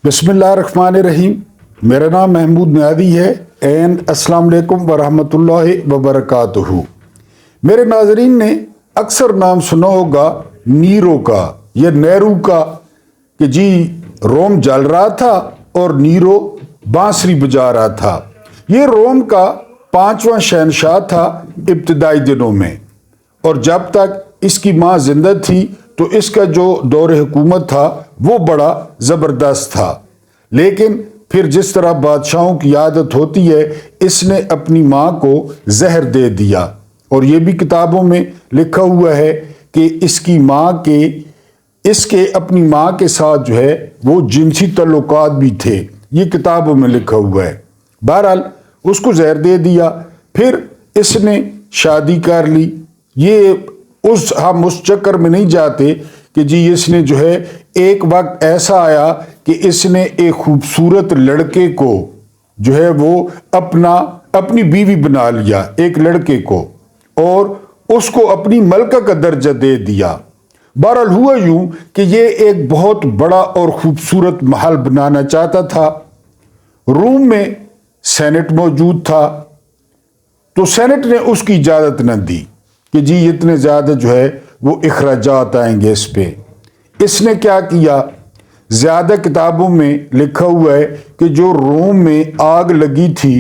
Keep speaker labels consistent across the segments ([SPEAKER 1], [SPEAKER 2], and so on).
[SPEAKER 1] बिस्मिल्लाहिर्रहमानिर्रहीम। मेरा नाम महमूद नियादी है एंड अस्सलाम वालेकुम वरहमतुल्लाहि वबरकातुहू। मेरे नाजरीन ने अक्सर नाम सुना होगा नीरो का या नेहरू का कि जी रोम जल रहा था और नीरो बांसुरी बजा रहा था। ये रोम का 5वां शहनशाह था इब्तदाई दिनों में, और जब तक इसकी माँ जिंदा थी तो इसका जो दौर हुकूमत था वो बड़ा ज़बरदस्त था। लेकिन फिर जिस तरह बादशाहों की आदत होती है, इसने अपनी माँ को जहर दे दिया, और ये भी किताबों में लिखा हुआ है कि इसके अपनी माँ के साथ जो है वो जिनसी ताल्लुकात भी थे। ये किताबों में लिखा हुआ है। बहरहाल उसको जहर दे दिया, फिर इसने शादी कर ली। हम उस चक्कर में नहीं जाते कि जी इसने जो है, एक वक्त ऐसा आया कि इसने एक खूबसूरत लड़के को जो है वो अपनी बीवी बना लिया, एक लड़के को, और उसको अपनी मलका का दर्जा दे दिया। बहरहाल हुआ यूं कि ये एक बहुत बड़ा और खूबसूरत महल बनाना चाहता था। रूम में सेनेट मौजूद था, तो सेनेट ने उसकी इजाज़त न दी कि जी इतने ज़्यादा जो है वो इखराजात आएंगे इस पे। इसने क्या किया, ज़्यादा किताबों में लिखा हुआ है कि जो रोम में आग लगी थी,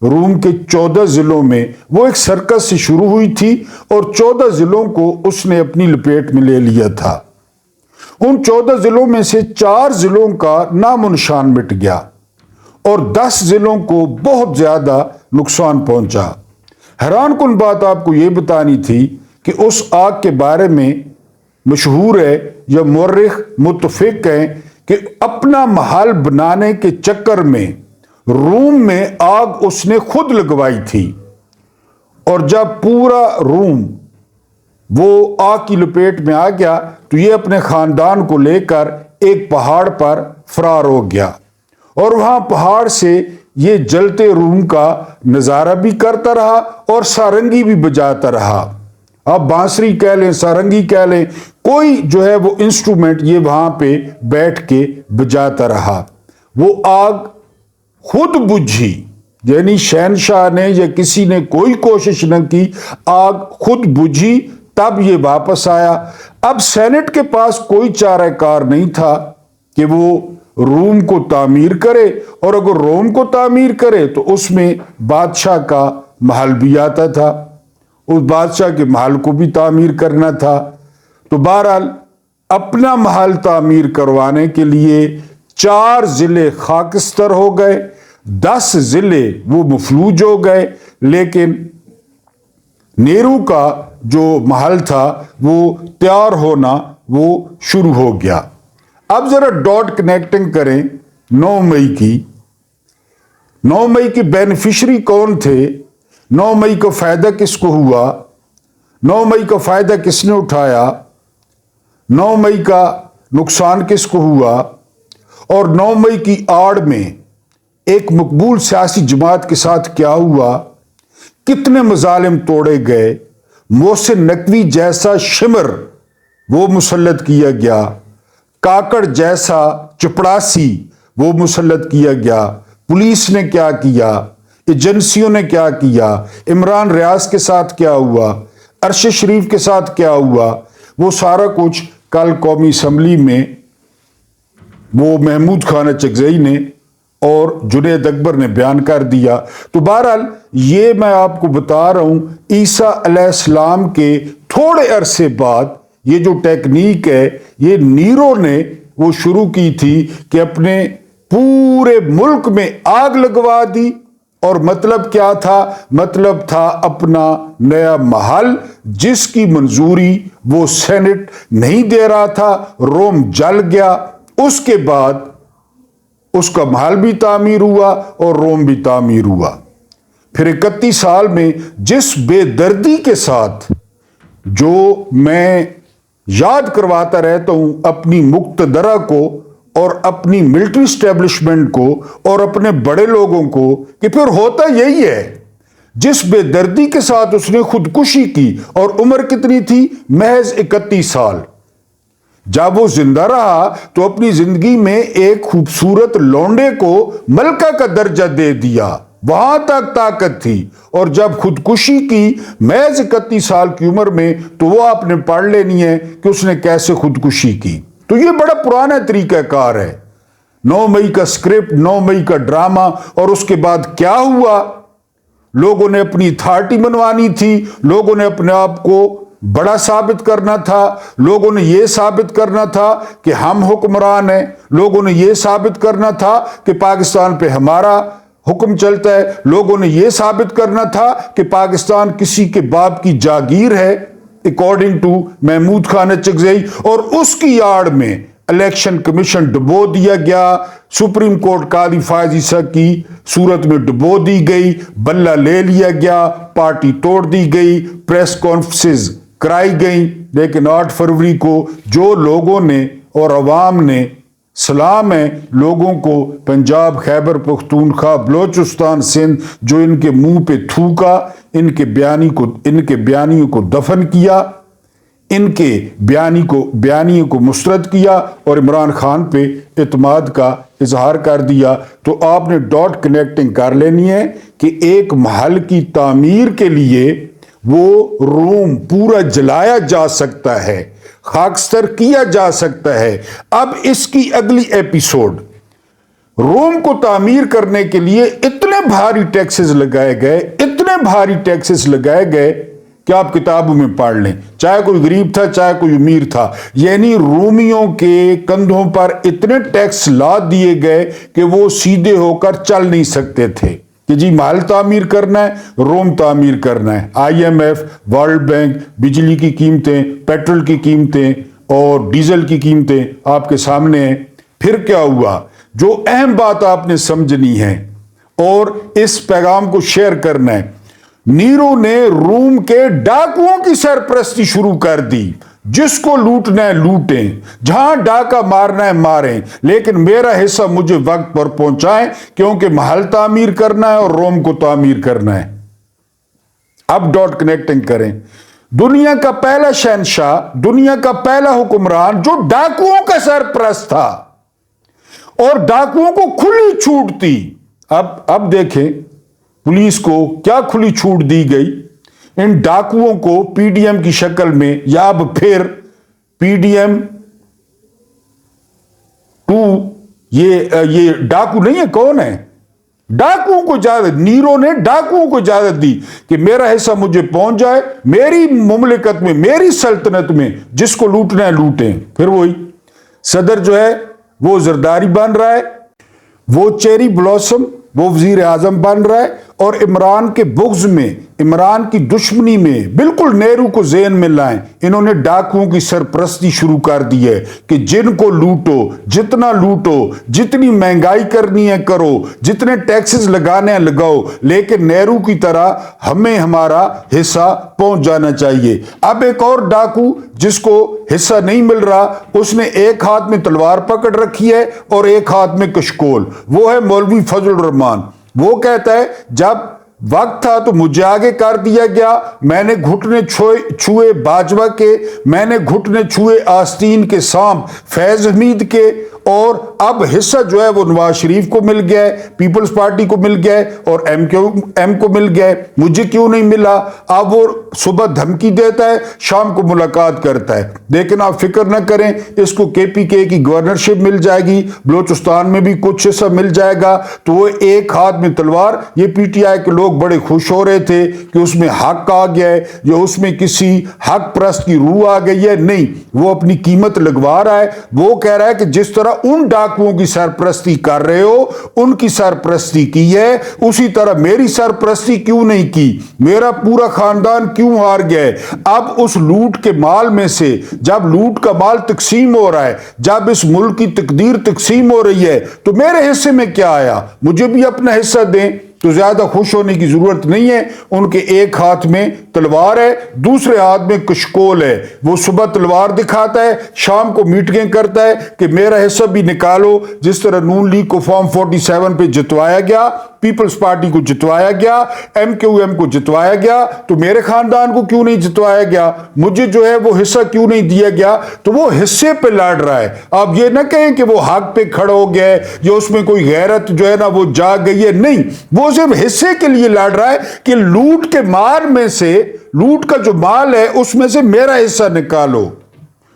[SPEAKER 1] रोम के 14 ज़िलों में, वो एक सर्कस से शुरू हुई थी और 14 ज़िलों को उसने अपनी लपेट में ले लिया था। उन 14 ज़िलों में से 4 ज़िलों का नामो निशान मिट गया और 10 ज़िलों को बहुत ज़्यादा नुकसान पहुंचा। हैरान कुन बात आपको ये बतानी थी कि उस आग के बारे में मशहूर है या मुर्रिख मुत्तफिक हैं कि अपना महल बनाने के चक्कर में रूम में आग उसने खुद लगवाई थी, और जब पूरा रूम वो आग की लपेट में आ गया तो ये अपने खानदान को लेकर एक पहाड़ पर फरार हो गया, और वहां पहाड़ से ये जलते रूम का नज़ारा भी करता रहा और सारंगी भी बजाता रहा। अब बांसुरी कह लें, सारंगी कह लें, कोई जो है वो इंस्ट्रूमेंट ये वहां पे बैठ के बजाता रहा। वो आग खुद बुझी, यानी शहनशाह ने या किसी ने कोई कोशिश न की, आग खुद बुझी, तब ये वापस आया। अब सेनेट के पास कोई चाराकार नहीं था कि वो रोम को तामीर करे, और अगर रोम को तामीर करे तो उसमें बादशाह का महल भी आता था, उस बादशाह के महल को भी तामीर करना था। तो बहरहाल अपना महल तामीर करवाने के लिए 4 ज़िले खाकस्तर हो गए, 10 ज़िले वो मफलूज हो गए, लेकिन नेहरू का जो महल था वो तैयार होना वो शुरू हो गया। अब जरा डॉट कनेक्टिंग करें 9 मई की। 9 मई की बेनिफिशरी कौन थे? 9 मई को फायदा किसको हुआ? 9 मई का फायदा किसने उठाया? 9 मई का नुकसान किसको हुआ? और 9 मई की आड़ में एक मकबूल सियासी जमात के साथ क्या हुआ? कितने मजालिम तोड़े गए? मोहसिन नकवी जैसा शिमर वो मुसल्लत किया गया, काकड़ जैसा चपड़ासी वो मुसल्लत किया गया। पुलिस ने क्या किया, एजेंसियों ने क्या किया, इमरान रियाज के साथ क्या हुआ, अरशद शरीफ के साथ क्या हुआ, वो सारा कुछ कल कौमी असम्बली में वो महमूद खान चगजई ने और जुनैद अकबर ने बयान कर दिया। तो बहरहाल ये मैं आपको बता रहा हूं, ईसा अलैहिस्सलाम के थोड़े अरसे बाद ये जो टेक्निक है ये नीरो ने वो शुरू की थी कि अपने पूरे मुल्क में आग लगवा दी। और मतलब क्या था? मतलब था अपना नया महल, जिसकी मंजूरी वो सेनेट नहीं दे रहा था। रोम जल गया, उसके बाद उसका महल भी तामीर हुआ और रोम भी तामीर हुआ। फिर 31 साल में जिस बेदर्दी के साथ, जो मैं याद करवाता रहता हूं अपनी मुक्तदरा को और अपनी मिलिट्री स्टैब्लिशमेंट को और अपने बड़े लोगों को, कि फिर होता यही है, जिस बेदर्दी के साथ उसने खुदकुशी की, और उम्र कितनी थी? महज 31 साल। जब वो जिंदा रहा तो अपनी जिंदगी में एक खूबसूरत लौंडे को मलका का दर्जा दे दिया, वहां तक ताकत थी। और जब खुदकुशी की महज 31 साल की उम्र में, तो वो आपने पढ़ लेनी है कि उसने कैसे खुदकुशी की। तो ये बड़ा पुराना तरीकाकार है। 9 मई का स्क्रिप्ट, 9 मई का ड्रामा, और उसके बाद क्या हुआ? लोगों ने अपनी अथॉरिटी मनवानी थी, लोगों ने अपने आप को बड़ा साबित करना था, लोगों ने यह साबित करना था कि हम हुक्मरान हैं, लोगों ने यह साबित करना था कि पाकिस्तान पे हमारा हुक्म चलता है, लोगों ने यह साबित करना था कि पाकिस्तान किसी के बाप की जागीर है, अकॉर्डिंग टू महमूद खान अचकजई। और उसकी आड़ में इलेक्शन कमीशन डुबो दिया गया, सुप्रीम कोर्ट कादी फायज ईसा की सूरत में डुबो दी गई, बल्ला ले लिया गया, पार्टी तोड़ दी गई, प्रेस कॉन्फ्रेंसेस कराई गई। लेकिन 8 फरवरी को जो लोगों ने और अवाम ने, सलाम है लोगों को पंजाब, खैबर पख्तूनख्वा, बलोचिस्तान, सिंध, जो इनके मुंह पे थूका, इनके बयानियों को दफन किया, इनके बयानियों को मुस्तरद किया और इमरान खान पे इत्माद का इजहार कर दिया। तो आपने डॉट कनेक्टिंग कर लेनी है कि एक महल की तामीर के लिए वो रोम पूरा जलाया जा सकता है, खाकस्तर किया जा सकता है। अब इसकी अगली एपिसोड, रोम को तामीर करने के लिए इतने भारी टैक्सेस लगाए गए, इतने भारी टैक्सेस लगाए गए कि आप किताबों में पढ़ लें, चाहे कोई गरीब था चाहे कोई अमीर था, यानी रोमियों के कंधों पर इतने टैक्स लाद दिए गए कि वो सीधे होकर चल नहीं सकते थे कि जी महल तामीर करना है, रोम तामीर करना है। IMF, वर्ल्ड बैंक, बिजली की कीमतें, पेट्रोल की कीमतें और डीजल की कीमतें आपके सामने हैं। फिर क्या हुआ? जो अहम बात आपने समझनी है और इस पैगाम को शेयर करना है, नीरो ने रोम के डाकुओं की सरपरस्ती शुरू कर दी। जिसको लूटना है लूटें, जहां डाका मारना है मारें, लेकिन मेरा हिस्सा मुझे वक्त पर पहुंचाएं, क्योंकि महल तामीर करना है और रोम को तामीर करना है। अब डॉट कनेक्टिंग करें। दुनिया का पहला शहंशाह, दुनिया का पहला हुक्मरान जो डाकुओं का सरपरस्त था और डाकुओं को खुली छूट थी। अब देखें पुलिस को क्या खुली छूट दी गई। इन डाकुओं को PDM की शक्ल में, या अब फिर PDM 2, ये डाकू नहीं है, कौन है? डाकुओं को इजाजत, नीरो ने डाकुओं को इजाजत दी कि मेरा हिस्सा मुझे पहुंच जाए, मेरी मुमलिकत में, मेरी सल्तनत में, जिसको लूटना है लूटें। फिर वही सदर जो है वो जरदारी बन रहा है, वो चेरी ब्लॉसम, वो वजीर आजम बन रहा है, और इमरान के बुग़्ज़ में, इमरान की दुश्मनी में बिल्कुल नेहरू को ज़हन में लाएं, इन्होंने डाकुओं की सरपरस्ती शुरू कर दी है कि जिनको लूटो, जितना लूटो, जितनी महंगाई करनी है करो, जितने टैक्सेस लगाने हैं लगाओ, लेकिन नेहरू की तरह हमें हमारा हिस्सा पहुंच जाना चाहिए। अब एक और डाकू जिसको हिस्सा नहीं मिल रहा, उसने एक हाथ में तलवार पकड़ रखी है और एक हाथ में कशकोल, वो है मौलवी फजल रहमान। वो कहता है जब वक्त था तो मुझे आगे कर दिया गया, मैंने घुटने छुए बाजवा के, मैंने घुटने छुए आस्तीन के सांप फैज हमीद के, और अब हिस्सा जो है वो नवाज शरीफ को मिल गया है, पीपल्स पार्टी को मिल गया है और एम को मिल गया है, मुझे क्यों नहीं मिला? अब वो सुबह धमकी देता है, शाम को मुलाकात करता है। लेकिन आप फिक्र ना करें, इसको KPK की गवर्नरशिप मिल जाएगी, बलोचिस्तान में भी कुछ हिस्सा मिल जाएगा। तो वो एक हाथ में तलवार, ये PTI के लोग बड़े खुश हो रहे थे कि उसमें हक आ गया है, या उसमें किसी हक परस्त की रूह आ गई है। नहीं, वो अपनी कीमत लगवा रहा है। वो कह रहा है कि जिस तरह उन डाकुओं की सरपरस्ती कर रहे हो, उनकी सरपरस्ती की है, उसी तरह मेरी सरपरस्ती क्यों नहीं की? मेरा पूरा खानदान क्यों हार गया है? अब उस लूट के माल में से, जब लूट का माल तकसीम हो रहा है, जब इस मुल्क की तकदीर तकसीम हो रही है, तो मेरे हिस्से में क्या आया? मुझे भी अपना हिस्सा दें। तो ज्यादा खुश होने की जरूरत नहीं है। उनके एक हाथ में तलवार है, दूसरे हाथ में कशकोल है। वो सुबह तलवार दिखाता है, शाम को मीटिंगें करता है कि मेरा हिस्सा भी निकालो। जिस तरह नून लीग को फॉर्म 47 पे जितवाया गया, पीपल्स पार्टी को जितवाया गया, MQM को जितवाया गया, तो मेरे खानदान को क्यों नहीं जितवाया गया, मुझे जो है वो हिस्सा क्यों नहीं दिया गया। तो वो हिस्से पे लड़ रहा है। आप ये ना कहें कि वो हक पे खड़ा हो गया है या उसमें कोई गैरत जो है ना वो जाग गई है, नहीं, वो सिर्फ हिस्से के लिए लड़ रहा है कि लूट के माल में से, लूट का जो माल है उसमें से मेरा हिस्सा निकालो।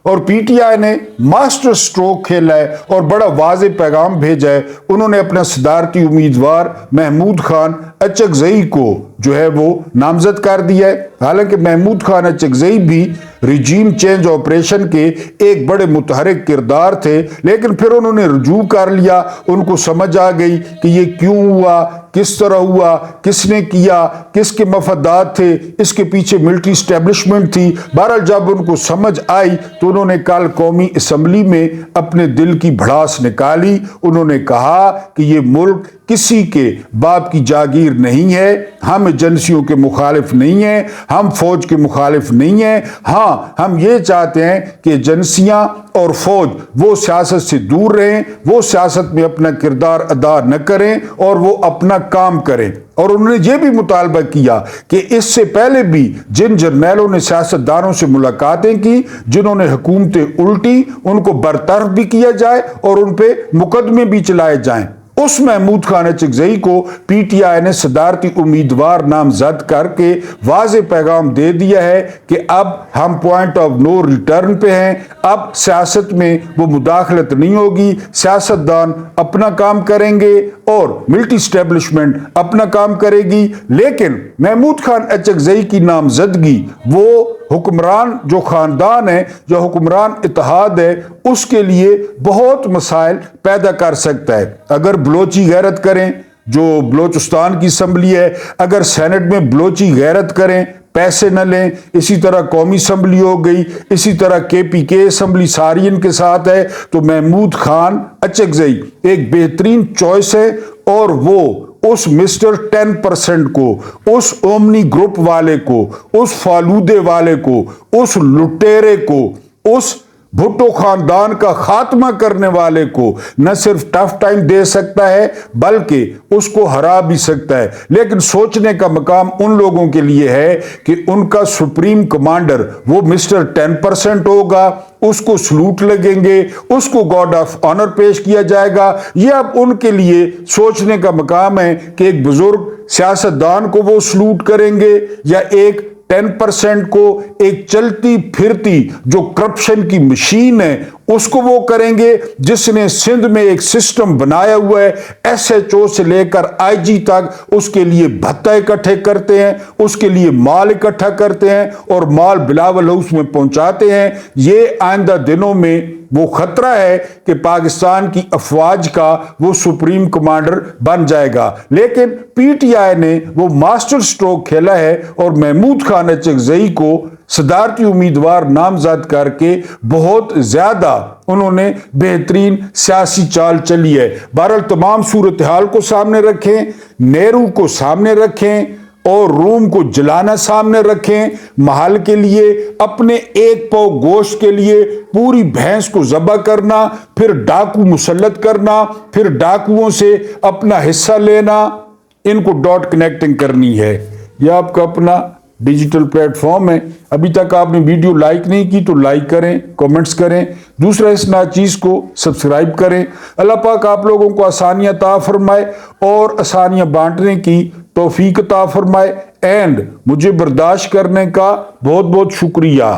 [SPEAKER 1] और पीटीआई ने मास्टर स्ट्रोक खेला है और बड़ा वाज़े पैगाम भेजा है। उन्होंने अपना सदारती उम्मीदवार महमूद खान अचकजई को जो है वो नामजद कर दिया है। हालांकि महमूद खान अचकजई भी रिजीम चेंज ऑपरेशन के एक बड़े मुतहरिक किरदार थे, लेकिन फिर उन्होंने रुजू कर लिया। उनको समझ आ गई कि ये क्यों हुआ, किस तरह हुआ, किसने किया, किसके मफादात थे, इसके पीछे मिलिट्री स्टैब्लिशमेंट थी। बहरहाल जब उनको समझ आई तो उन्होंने कल कौमी असम्बली में अपने दिल की भड़ास निकाली। उन्होंने कहा कि ये मुल्क किसी के बाप की जागीर नहीं है, हम एजेंसियों के मुखालिफ नहीं हैं, हम फौज के मुखालिफ नहीं हैं। हाँ, हम ये चाहते हैं कि एजेंसियां और फौज वो सियासत से दूर रहें, वो सियासत में अपना किरदार अदा न करें और वो अपना काम करें। और उन्होंने ये भी मुतालबा किया कि इससे पहले भी जिन जर्नैलों ने सियासतदानों से मुलाकातें की, जिन्होंने हुकूमतें उल्टी, उनको बरतरफ भी किया जाए और उन पे मुकदमे भी चलाए जाएं। उस महमूद खान अचकजई को पीटीआई ने सदारती उम्मीदवार नामजद करके वाज़े पैगाम दे दिया है कि अब हम पॉइंट ऑफ नो रिटर्न पे हैं। अब सियासत में वो मुदाखलत नहीं होगी, सियासतदान अपना काम करेंगे और मिलिट्री स्टैब्लिशमेंट अपना काम करेगी। लेकिन महमूद खान अचकजई की नामजदगी वो हुक्मरान जो खानदान है, जो हुक्मरान इत्तेहाद है, उसके लिए बहुत मसाइल पैदा कर सकता है। अगर बलोची गैरत करें, जो बलोचिस्तान की असम्बली है, अगर सेनेट में बलोची गैरत करें, पैसे न लें, इसी तरह कौमी असम्बली हो गई, इसी तरह KPK असम्बली सारी इनके साथ है, तो महमूद खान अचकजई एक बेहतरीन चॉइस है। और वो उस मिस्टर 10% को, उस ओमनी ग्रुप वाले को, उस फालूदे वाले को, उस लुटेरे को, उस भुट्टो खानदान का खात्मा करने वाले को न सिर्फ टफ टाइम दे सकता है बल्कि उसको हरा भी सकता है। लेकिन सोचने का मकाम उन लोगों के लिए है कि उनका सुप्रीम कमांडर वो मिस्टर 10% होगा, उसको सलूट लगेंगे, उसको गॉड ऑफ ऑनर पेश किया जाएगा। ये अब उनके लिए सोचने का मकाम है कि एक बुजुर्ग सियासतदान को वो सलूट करेंगे या एक 10% को, एक चलती फिरती जो करप्शन की मशीन है उसको वो करेंगे, जिसने सिंध में एक सिस्टम बनाया हुआ है, SHO से लेकर IG तक उसके लिए भत्ता इकट्ठे करते हैं, उसके लिए माल इकट्ठा करते हैं और माल बिलावल हाउस में पहुंचाते हैं। ये आइंदा दिनों में वो खतरा है कि पाकिस्तान की अफवाज का वो सुप्रीम कमांडर बन जाएगा। लेकिन पीटीआई ने वो मास्टर स्ट्रोक खेला है और महमूद खान अचकजई को सदारती उम्मीदवार नामजद करके बहुत ज्यादा उन्होंने बेहतरीन सियासी चाल चली है। बहरहाल तमाम सूरत हाल को सामने रखें, नेहरू को सामने रखें और रूम को जलाना सामने रखें। महल के लिए अपने एक पाव गोश्त के लिए पूरी भैंस को ज़बह करना, फिर डाकू मुसल्लत करना, फिर डाकुओं से अपना हिस्सा लेना, इनको डॉट कनेक्टिंग करनी है। यह आपका अपना डिजिटल प्लेटफॉर्म है। अभी तक आपने वीडियो लाइक नहीं की तो लाइक करें, कमेंट्स करें, दूसरा इस नाचीज़ को सब्सक्राइब करें। अल्लाह पाक आप लोगों को आसानियां अता फरमाए और आसानियां बांटने की तौफीक अता फरमाए। एंड मुझे बर्दाश्त करने का बहुत बहुत शुक्रिया।